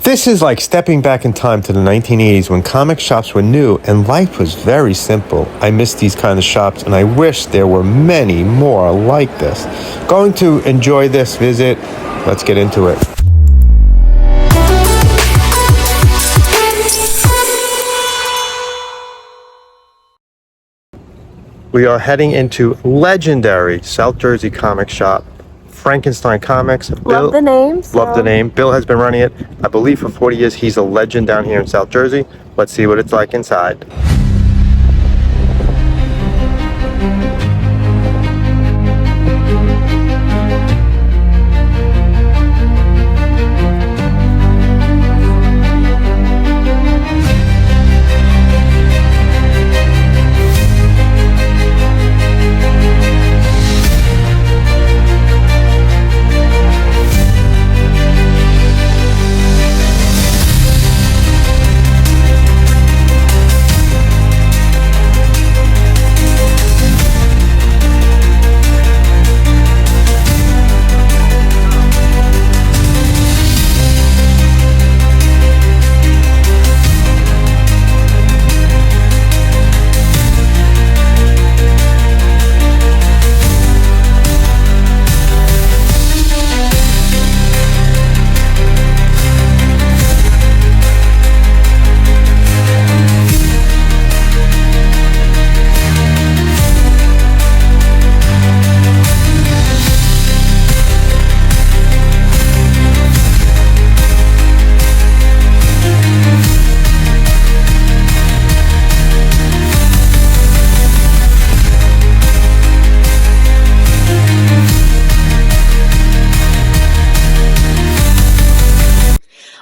This is like stepping back in time to the 1980s when comic shops were new and life was very simple. I miss these kind of shops and I wish there were many more like this. Going to enjoy this visit. Let's get into it. We are heading into legendary South Jersey comic shop, Frankenstein Comics. Love the name. Love the name. Bill has been running it, I believe, for 40 years. He's a legend down here in South Jersey. Let's see what it's like inside.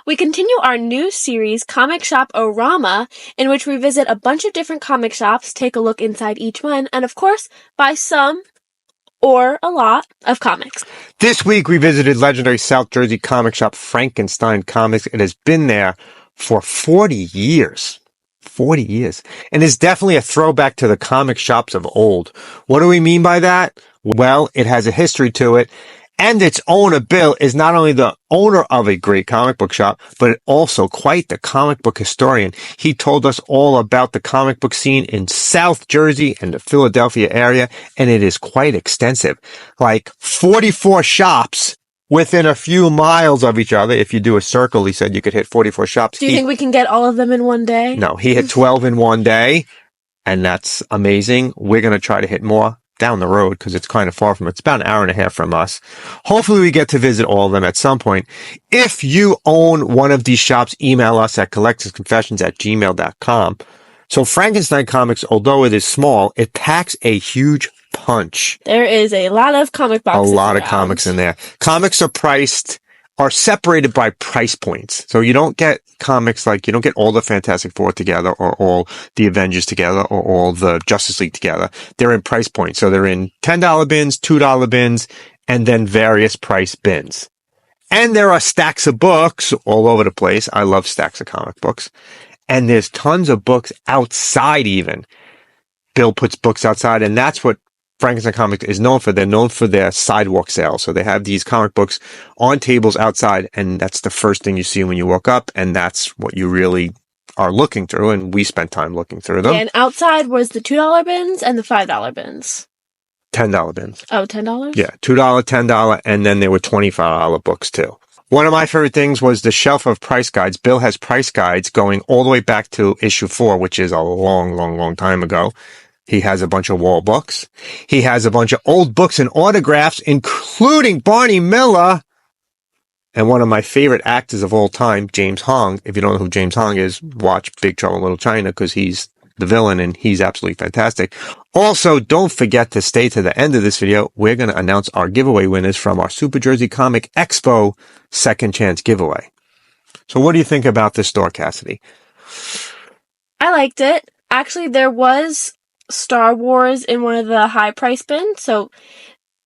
We continue our new series, Comic Shop Orama, in which we visit a bunch of different comic shops, take a look inside each one, and of course, buy some or a lot of comics. This week we visited legendary South Jersey comic shop Frankenstein Comics. It has been there for 40 years. 40 years. And is definitely a throwback to the comic shops of old. What do we mean by that? Well, it has a history to it. And its owner, Bill, is not only the owner of a great comic book shop, but also quite the comic book historian. He told us all about the comic book scene in South Jersey and the Philadelphia area, and it is quite extensive. Like 44 shops within a few miles of each other. If you do a circle, he said you could hit 44 shops. Do you think we can get all of them in one day? No, he hit 12 in one day, and that's amazing. We're going to try to hit more down the road because it's kind of far from it. It's about an hour and a half from us. Hopefully we get to visit all of them at some point. If you own one of these shops, email us at collectorsconfessions@gmail.com. So Frankenstein Comics, although it is small, it packs a huge punch. There is a lot of comic boxes. A lot of comics in there. Comics are separated by price points. So you don't get comics like, you don't get all the Fantastic Four together or all the Avengers together or all the Justice League together. They're in price points. So they're in $10 bins, $2 bins, and then various price bins. And there are stacks of books all over the place. I love stacks of comic books. And there's tons of books outside even. Bill puts books outside, and that's what Frankenstein Comics is known for. They're known for their sidewalk sales. So they have these comic books on tables outside, and that's the first thing you see when you walk up, and that's what you really are looking through, and we spent time looking through them. Yeah, and outside was the $2 bins and the $5 bins. $10 bins. Oh, $10? Yeah, $2, $10, and then there were $25 books too. One of my favorite things was the shelf of price guides. Bill has price guides going all the way back to issue 4, which is a long time ago. He has a bunch of wall books. He has a bunch of old books and autographs, including Barney Miller and one of my favorite actors of all time, James Hong. If you don't know who James Hong is, watch Big Trouble in Little China because he's the villain and he's absolutely fantastic. Also, don't forget to stay to the end of this video. We're going to announce our giveaway winners from our Super Jersey Comic Expo Second Chance giveaway. So what do you think about this store, Cassidy? I liked it. Actually, there was Star Wars in one of the high price bins, so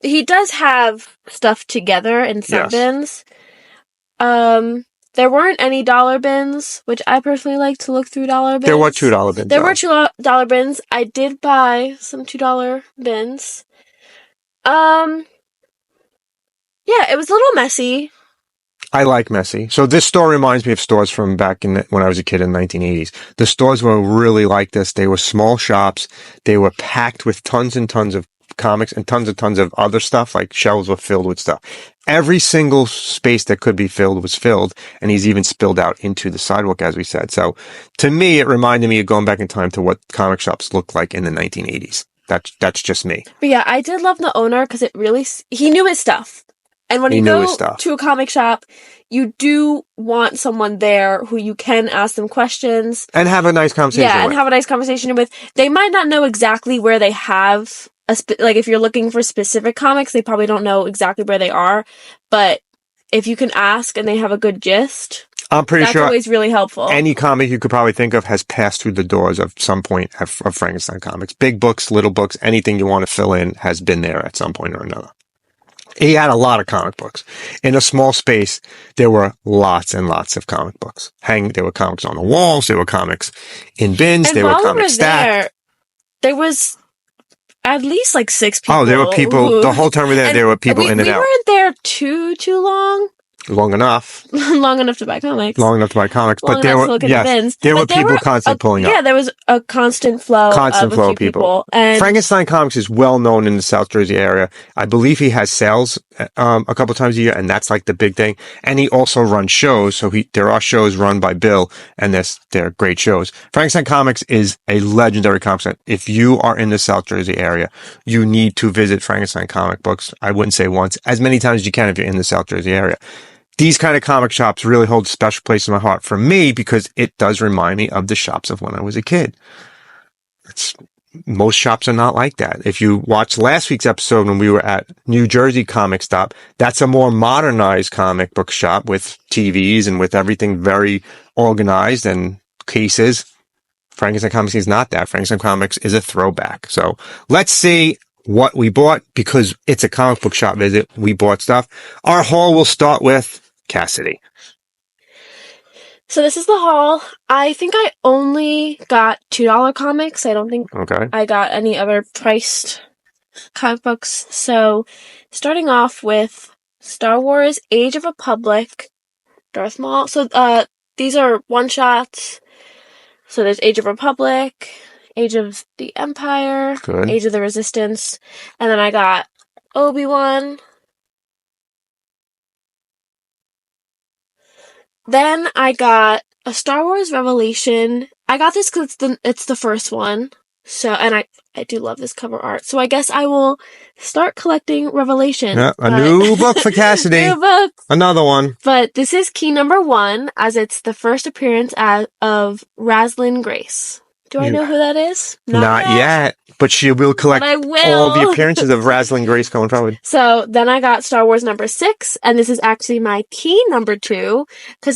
he does have stuff together in some bins. There weren't any dollar bins, which I personally like to look through dollar bins. There were $2 bins. There were $2 bins. I did buy some $2 bins. Yeah, it was a little messy. I like messy. So this store reminds me of stores from back when I was a kid in the 1980s. The stores were really like this. They were small shops. They were packed with tons and tons of comics and tons of other stuff. Like shelves were filled with stuff. Every single space that could be filled was filled, and he's even spilled out into the sidewalk, as we said. So to me, it reminded me of going back in time to what comic shops looked like in the 1980s. That's just me. But yeah, I did love the owner because he knew his stuff. And when you go to a comic shop, you do want someone there who you can ask them questions. And have a nice conversation with. Yeah, and have a nice conversation with. They might not know exactly where they have, like if you're looking for specific comics, they probably don't know exactly where they are. But if you can ask and they have a good gist, I'm pretty sure that's always really helpful. Any comic you could probably think of has passed through the doors of some point of Frankenstein Comics. Big books, little books, anything you want to fill in has been there at some point or another. He had a lot of comic books. In a small space, there were lots and lots of comic books. There were comics on the walls, there were comics in bins, and there were comics stacked. There was at least like 6 people. Oh, there were people, the whole time we were there, there were people in and out. We weren't there too long. Long enough. Long enough to buy comics. Long enough to buy comics. But there were, there were people constantly pulling up. Yeah, there was a constant flow of people. And Frankenstein Comics is well known in the South Jersey area. I believe he has sales a couple times a year, and that's like the big thing. And he also runs shows. So there are shows run by Bill, and they're great shows. Frankenstein Comics is a legendary comic shop. If you are in the South Jersey area, you need to visit Frankenstein Comic Books. I wouldn't say once, as many times as you can if you're in the South Jersey area. These kind of comic shops really hold a special place in my heart for me because it does remind me of the shops of when I was a kid. Most shops are not like that. If you watched last week's episode when we were at New Jersey Comic Stop, that's a more modernized comic book shop with TVs and with everything very organized and cases. Frankenstein Comics is not that. Frankenstein Comics is a throwback. So let's see what we bought because it's a comic book shop visit. We bought stuff. Our haul will start with Cassidy. So this is the haul. I think I only got $2 comics. I don't think I got any other priced comic books. So starting off with Star Wars Age of Republic, Darth Maul. So these are one-shots. So there's Age of Republic, Age of the Empire, Age of the Resistance, and then I got Obi-Wan. Then I got a Star Wars Revelation. I got this because it's the first one. So, and I do love this cover art. So I guess I will start collecting Revelation. Yeah, a new book for Cassidy. New book. Another one. But this is key number 1, as it's the first appearance of Raslyn Grace. Do I know who that is? Not yet. But she will collect all the appearances of Raslyn Grace going forward. So then I got Star Wars number 6, and this is actually my key number 2, because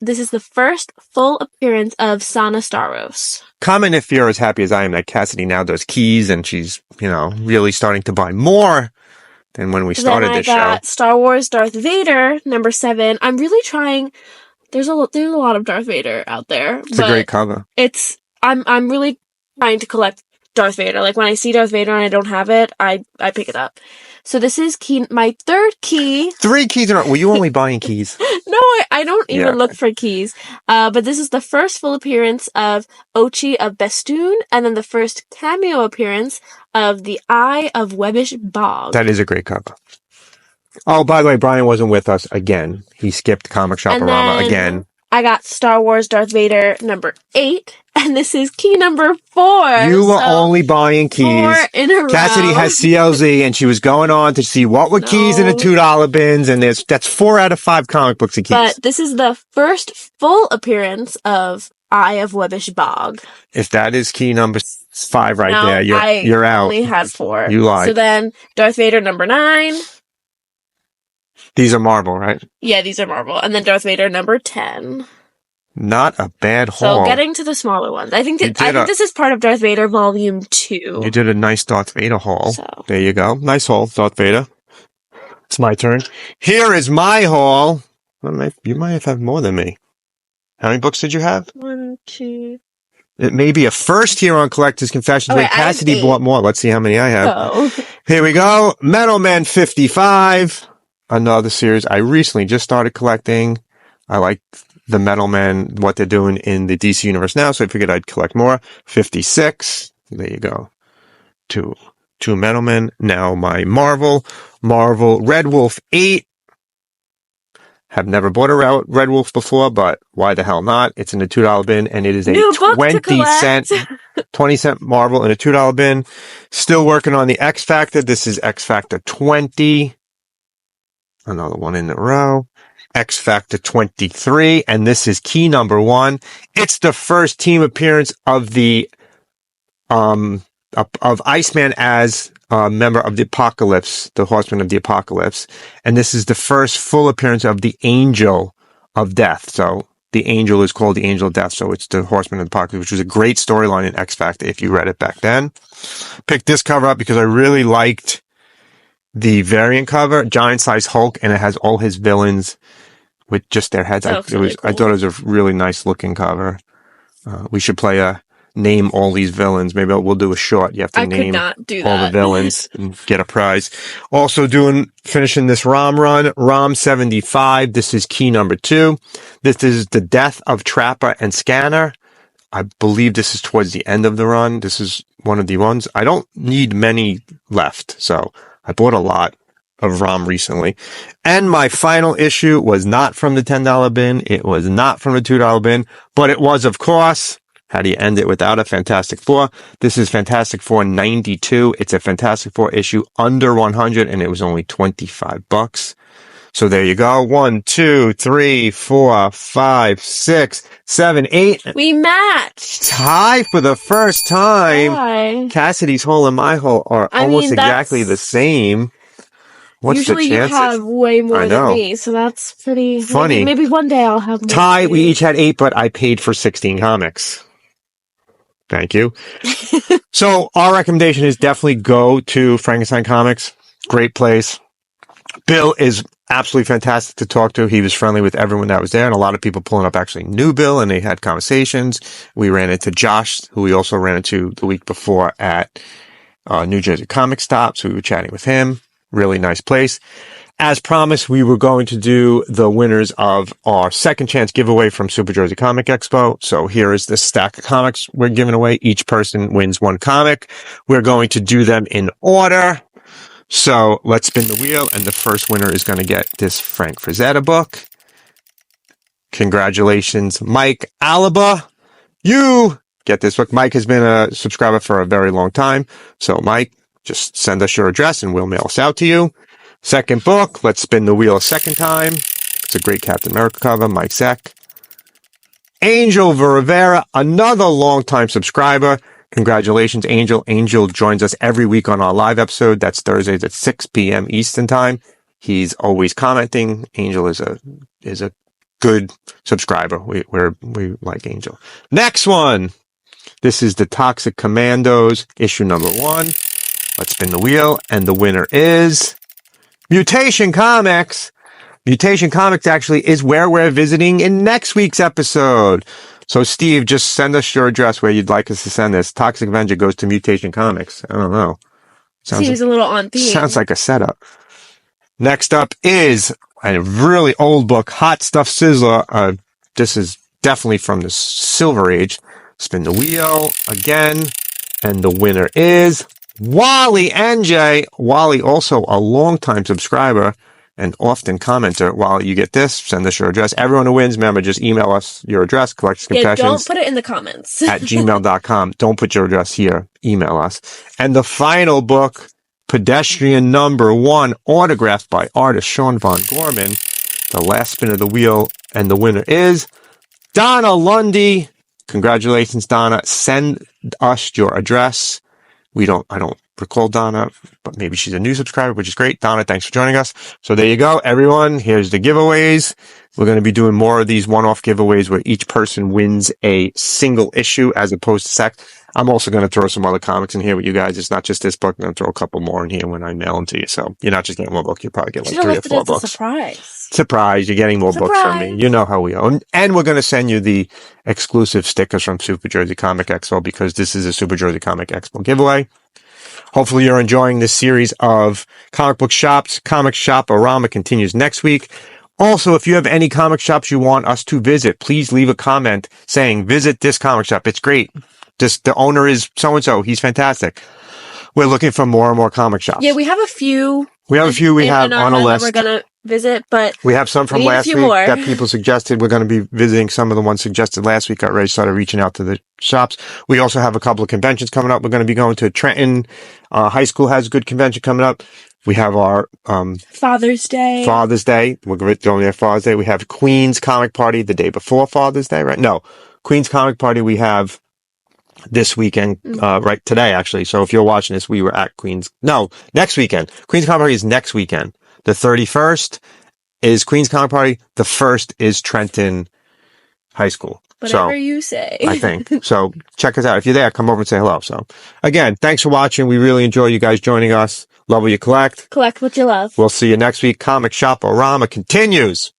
this is the first full appearance of Sana Starros. Comment if you're as happy as I am that Cassidy now does keys, and she's, really starting to buy more than when we started this show. Then I got Star Wars Darth Vader number 7. I'm really trying. There's a lot of Darth Vader out there. It's a great cover. I'm really trying to collect Darth Vader. Like when I see Darth Vader and I don't have it, I pick it up. So this is my third key. 3 keys were you only buying keys? No, I don't even look for keys. But this is the first full appearance of Ochi of Bestoon, and then the first cameo appearance of the Eye of Webbish Bog. That is a great cover. Oh, by the way, Brian wasn't with us again. He skipped Comic Shop-A-Rama again. I got Star Wars Darth Vader number 8, and this is key number 4. You were only buying keys. 4 in a row. Cassidy has CLZ, and she was going on to see what were keys in the $2 bins, and that's 4 out of 5 comic books of keys. But this is the first full appearance of Eye of Webbish Bog. If that is key number 5 there, you're out. I only had 4. You lied. So then Darth Vader number 9. These are Marvel, right? Yeah, these are Marvel. And then Darth Vader number 10. Not a bad haul. So getting to the smaller ones. I think this is part of Darth Vader Volume 2. You did a nice Darth Vader haul. So. There you go. Nice haul, Darth Vader. It's my turn. Here is my haul. You might have more than me. How many books did you have? 1, 2. It may be a first here on Collector's Confessions. Okay, Cassidy bought more. Let's see how many I have. Oh. Here we go. Metal Man 55. another series I recently just started collecting. I like the Metal Men, what they're doing in the DC universe now, so I figured I'd collect more. 56. There you go. Two Metal Men. Now my Marvel Red Wolf 8. Have never bought a Red Wolf before, but why the hell not? It's in the $2 bin, and it is a 20-cent Marvel in a $2 bin. Still working on the X Factor. This is X Factor 20. Another one in a row. X Factor 23, and this is key number 1. It's the first team appearance of the of Iceman as a member of the Apocalypse, the Horseman of the Apocalypse. And this is the first full appearance of the Angel of Death. So the Angel is called the Angel of Death. So it's the Horseman of the Apocalypse, which was a great storyline in X Factor if you read it back then. Picked this cover up because I really liked the variant cover, giant size Hulk, and it has all his villains with just their heads. I thought it was a really nice looking cover. We should play name all these villains. Maybe we'll do a short. You have to name all the villains and get a prize. Also finishing this ROM run, ROM 75. This is key number 2. This is the death of Trapper and Scanner. I believe this is towards the end of the run. This is one of the ones. I don't need many left, so I bought a lot of ROM recently. And my final issue was not from the $10 bin. It was not from the $2 bin, but it was, of course. How do you end it without a Fantastic Four? This is Fantastic Four 92. It's a Fantastic Four issue under 100, and it was only $25. So there you go. 1, 2, 3, 4, 5, 6, 7, 8. We matched. Tie for the first time. Why? Cassidy's hole and my hole are almost exactly the same. What's usually the chances? You have way more than me, so that's pretty funny. Maybe one day I'll have more. Tie, we each had 8, but I paid for 16 comics. Thank you. So our recommendation is definitely go to Frankenstein Comics. Great place. Bill is absolutely fantastic to talk to. He was friendly with everyone that was there, and a lot of people pulling up actually knew Bill, and they had conversations. We ran into Josh, who we also ran into the week before at New Jersey Comic Stop, so we were chatting with him. Really nice place. As promised, we were going to do the winners of our second chance giveaway from Super Jersey Comic Expo. So here is the stack of comics we're giving away. Each person wins one comic. We're going to do them in order. So let's spin the wheel, and the first winner is going to get this Frank Frazetta book. Congratulations, Mike Alaba. You get this book. Mike has been a subscriber for a very long time. So Mike, just send us your address and we'll mail us out to you. Second book, let's spin the wheel a second time. It's a great Captain America cover, Mike Zeck. Angel Rivera, another longtime subscriber. Congratulations, Angel. Angel joins us every week on our live episode. That's Thursdays at 6 p.m. Eastern time. He's always commenting. Angel is a good subscriber. We like Angel. Next one. This is the Toxic Commandos, issue number 1. Let's spin the wheel, and the winner is Mutation Comics. Mutation Comics actually is where we're visiting in next week's episode. So, Steve, just send us your address where you'd like us to send this. Toxic Avenger goes to Mutation Comics. I don't know. Seems a little on theme. Sounds like a setup. Next up is a really old book, Hot Stuff Sizzler. This is definitely from the Silver Age. Spin the wheel again, and the winner is Wally NJ. Wally, also a longtime subscriber and often commenter. While you get this, send us your address. Everyone who wins, remember, just email us your address, collectorsconfessions. Don't put it in the comments. at gmail.com. Don't put your address here. Email us. And the final book, Pedestrian number 1, autographed by artist Sean Von Gorman. The last spin of the wheel, and the winner is Donna Lundy. Congratulations, Donna. Send us your address. I don't recall Donna, but maybe she's a new subscriber, which is great. Donna, thanks for joining us. So there you go, everyone. Here's the giveaways. We're going to be doing more of these one-off giveaways where each person wins a single issue as opposed to sets. I'm also going to throw some other comics in here with you guys. It's not just this book. I'm going to throw a couple more in here when I mail them to you. So you're not just getting one book. You'll probably get like 3 or 4 books. Surprise. You're getting more books from me. You know how we are. And we're going to send you the exclusive stickers from Super Jersey Comic Expo because this is a Super Jersey Comic Expo giveaway. Hopefully you're enjoying this series of comic book shops. Comic Shop-O-Rama continues next week. Also, if you have any comic shops you want us to visit, please leave a comment saying, visit this comic shop. It's great. The owner is so-and-so. He's fantastic. We're looking for more and more comic shops. Yeah, we have a few. We have on a list. We're going to visit, but we have some from last week that people suggested. We're going to be visiting some of the ones suggested last week. Got ready, started reaching out to the shops. We also have a couple of conventions coming up. We're going to be going to Trenton. High school has a good convention coming up. We have our Father's Day. We're going there Father's Day. We have Queen's Comic Party the day before Father's Day, right? No, Queen's Comic Party we have this weekend, right today, actually. So if you're watching this, we were at next weekend. Queen's Comic Party is next weekend. The 31st is Queen's Comic Party. The 1st is Trenton High School. Whatever you say. I think. So check us out. If you're there, come over and say hello. So again, thanks for watching. We really enjoy you guys joining us. Love what you collect. Collect what you love. We'll see you next week. Comic Shop-O-Rama continues.